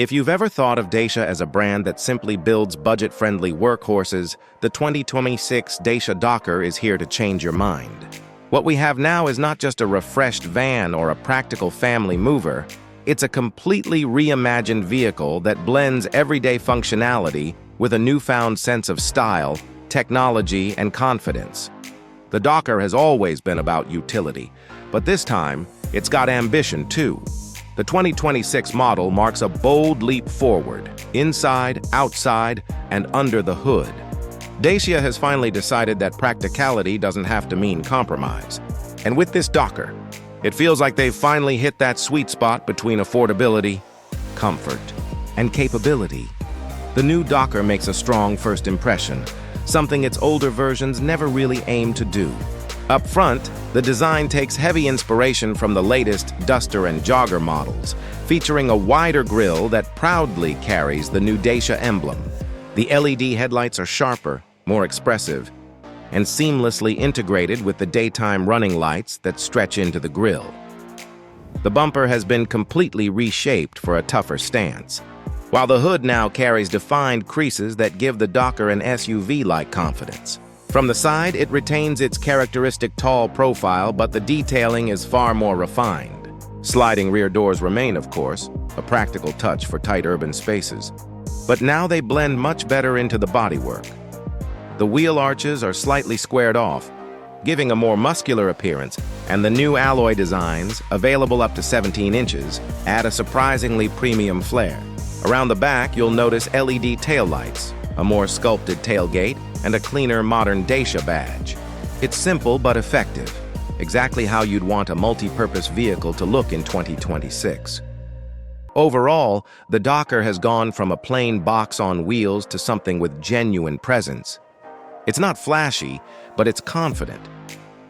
If you've ever thought of Dacia as a brand that simply builds budget-friendly workhorses, the 2026 Dacia Dokker is here to change your mind. What we have now is not just a refreshed van or a practical family mover. It's a completely reimagined vehicle that blends everyday functionality with a newfound sense of style, technology, and confidence. The Dokker has always been about utility, but this time, it's got ambition too. The 2026 model marks a bold leap forward, inside, outside, and under the hood. Dacia has finally decided that practicality doesn't have to mean compromise. And with this Dokker, it feels like they've finally hit that sweet spot between affordability, comfort, and capability. The new Dokker makes a strong first impression, something its older versions never really aimed to do. Up front, the design takes heavy inspiration from the latest Duster and Jogger models, featuring a wider grille that proudly carries the new Dacia emblem. The LED headlights are sharper, more expressive, and seamlessly integrated with the daytime running lights that stretch into the grille. The bumper has been completely reshaped for a tougher stance, while the hood now carries defined creases that give the Dokker an SUV-like confidence. From the side, it retains its characteristic tall profile, but the detailing is far more refined. Sliding rear doors remain, of course, a practical touch for tight urban spaces. But now they blend much better into the bodywork. The wheel arches are slightly squared off, giving a more muscular appearance, and the new alloy designs, available up to 17 inches, add a surprisingly premium flair. Around the back, you'll notice LED taillights, a more sculpted tailgate, and a cleaner modern Dacia badge. It's simple but effective, exactly how you'd want a multi-purpose vehicle to look in 2026. Overall, the Dokker has gone from a plain box on wheels to something with genuine presence. It's not flashy, but it's confident.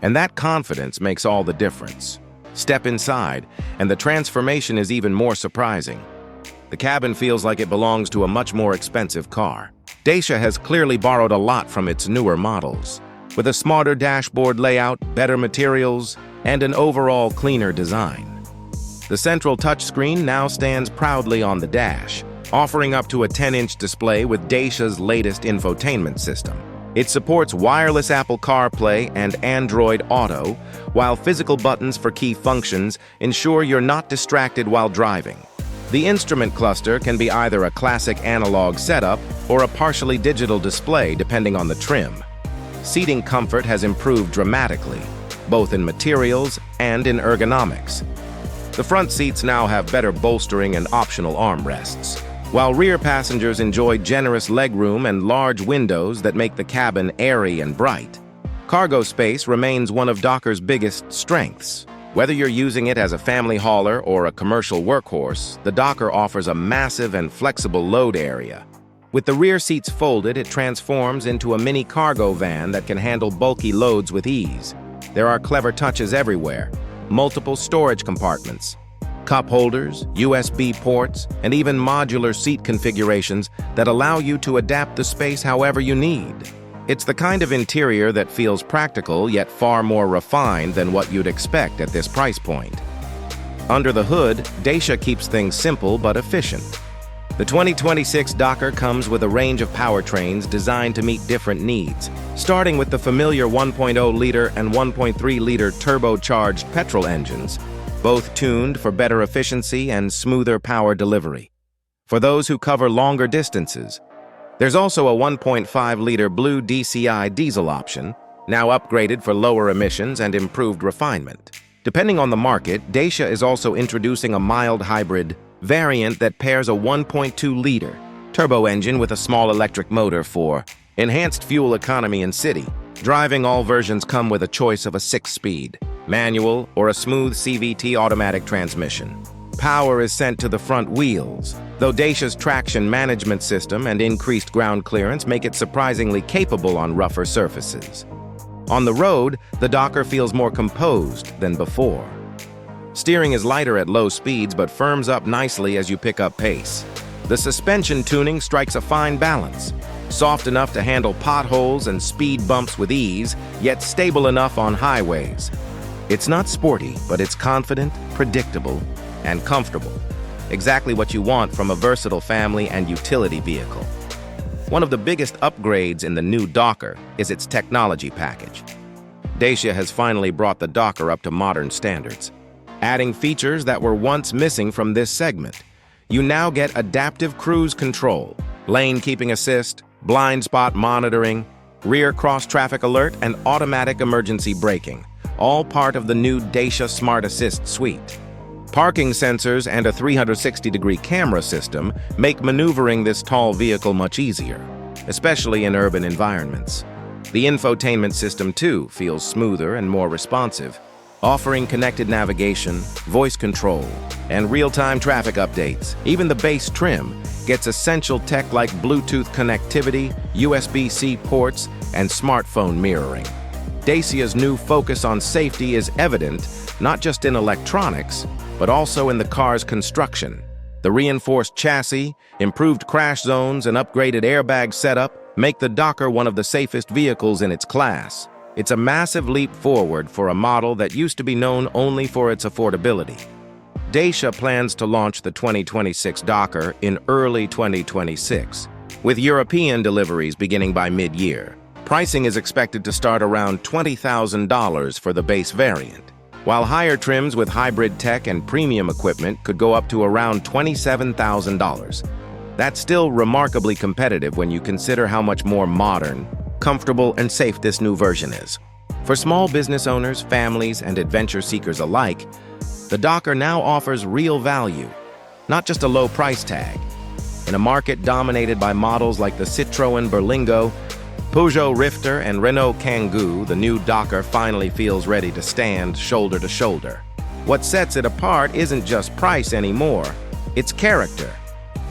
And that confidence makes all the difference. Step inside, and the transformation is even more surprising. The cabin feels like it belongs to a much more expensive car. Dacia has clearly borrowed a lot from its newer models, with a smarter dashboard layout, better materials, and an overall cleaner design. The central touchscreen now stands proudly on the dash, offering up to a 10-inch display with Dacia's latest infotainment system. It supports wireless Apple CarPlay and Android Auto, while physical buttons for key functions ensure you're not distracted while driving. The instrument cluster can be either a classic analog setup or a partially digital display depending on the trim. Seating comfort has improved dramatically, both in materials and in ergonomics. The front seats now have better bolstering and optional armrests, while rear passengers enjoy generous legroom and large windows that make the cabin airy and bright. Cargo space remains one of Dokker's biggest strengths. Whether you're using it as a family hauler or a commercial workhorse, the Dokker offers a massive and flexible load area. With the rear seats folded, it transforms into a mini cargo van that can handle bulky loads with ease. There are clever touches everywhere: multiple storage compartments, cup holders, USB ports, and even modular seat configurations that allow you to adapt the space however you need. It's the kind of interior that feels practical yet far more refined than what you'd expect at this price point. Under the hood, Dacia keeps things simple but efficient. The 2026 Dokker comes with a range of powertrains designed to meet different needs, starting with the familiar 1.0-liter and 1.3-liter turbocharged petrol engines, both tuned for better efficiency and smoother power delivery. For those who cover longer distances, there's also a 1.5-liter blue DCI diesel option, now upgraded for lower emissions and improved refinement. Depending on the market, Dacia is also introducing a mild hybrid variant that pairs a 1.2-liter turbo engine with a small electric motor for enhanced fuel economy in city. Driving, all versions come with a choice of a 6-speed, manual, or a smooth CVT automatic transmission. Power is sent to the front wheels, though Dacia's traction management system and increased ground clearance make it surprisingly capable on rougher surfaces. On the road, the Dokker feels more composed than before. Steering is lighter at low speeds but firms up nicely as you pick up pace. The suspension tuning strikes a fine balance, soft enough to handle potholes and speed bumps with ease, yet stable enough on highways. It's not sporty, but it's confident, predictable, and comfortable. exactly what you want from a versatile family and utility vehicle. One of the biggest upgrades in the new Dokker is its technology package. Dacia has finally brought the Dokker up to modern standards, adding features that were once missing from this segment. You now get adaptive cruise control, lane keeping assist, blind spot monitoring, rear cross-traffic alert, and automatic emergency braking, all part of the new Dacia Smart Assist suite. Parking sensors and a 360-degree camera system make maneuvering this tall vehicle much easier, especially in urban environments. The infotainment system, too, feels smoother and more responsive, offering connected navigation, voice control, and real-time traffic updates. Even the base trim gets essential tech like Bluetooth connectivity, USB-C ports, and smartphone mirroring. Dacia's new focus on safety is evident not just in electronics, but also in the car's construction. The reinforced chassis, improved crash zones, and upgraded airbag setup make the Dokker one of the safest vehicles in its class. It's a massive leap forward for a model that used to be known only for its affordability. Dacia plans to launch the 2026 Dokker in early 2026, with European deliveries beginning by mid-year. Pricing is expected to start around $20,000 for the base variant, while higher trims with hybrid tech and premium equipment could go up to around $27,000. That's still remarkably competitive when you consider how much more modern, comfortable, and safe this new version is. For small business owners, families, and adventure seekers alike, the Dokker now offers real value, not just a low price tag. In a market dominated by models like the Citroën Berlingo, Peugeot Rifter, and Renault Kangoo, the new Dokker finally feels ready to stand shoulder to shoulder. What sets it apart isn't just price anymore, it's character.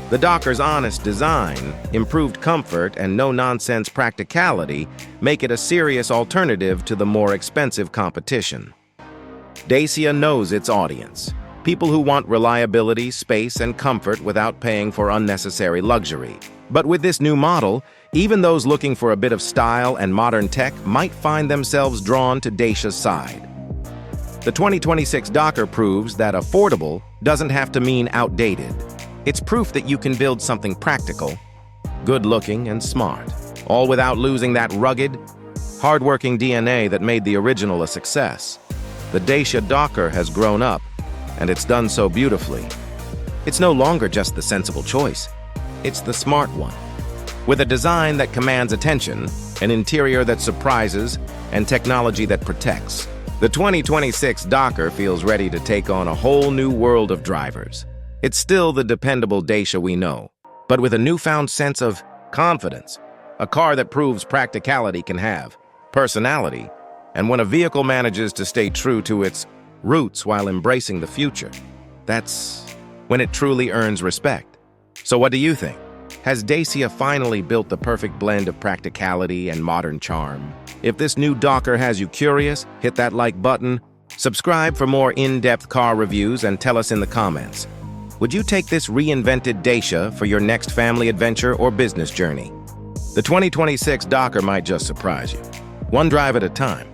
The Dokker's honest design, improved comfort, and no-nonsense practicality make it a serious alternative to the more expensive competition. Dacia knows its audience, people who want reliability, space, and comfort without paying for unnecessary luxury. But with this new model, even those looking for a bit of style and modern tech might find themselves drawn to Dacia's side. The 2026 Dokker proves that affordable doesn't have to mean outdated. It's proof that you can build something practical, good-looking, and smart, all without losing that rugged, hard-working DNA that made the original a success. The Dacia Dokker has grown up, and it's done so beautifully. It's no longer just the sensible choice. It's the smart one. With a design that commands attention, an interior that surprises, and technology that protects, the 2026 Dokker feels ready to take on a whole new world of drivers. It's still the dependable Dacia we know, but with a newfound sense of confidence, a car that proves practicality can have personality, and when a vehicle manages to stay true to its roots while embracing the future, that's when it truly earns respect. So what do you think? Has Dacia finally built the perfect blend of practicality and modern charm? If this new Dokker has you curious, hit that like button, subscribe for more in-depth car reviews, and tell us in the comments. Would you take this reinvented Dacia for your next family adventure or business journey? The 2026 Dokker might just surprise you, one drive at a time.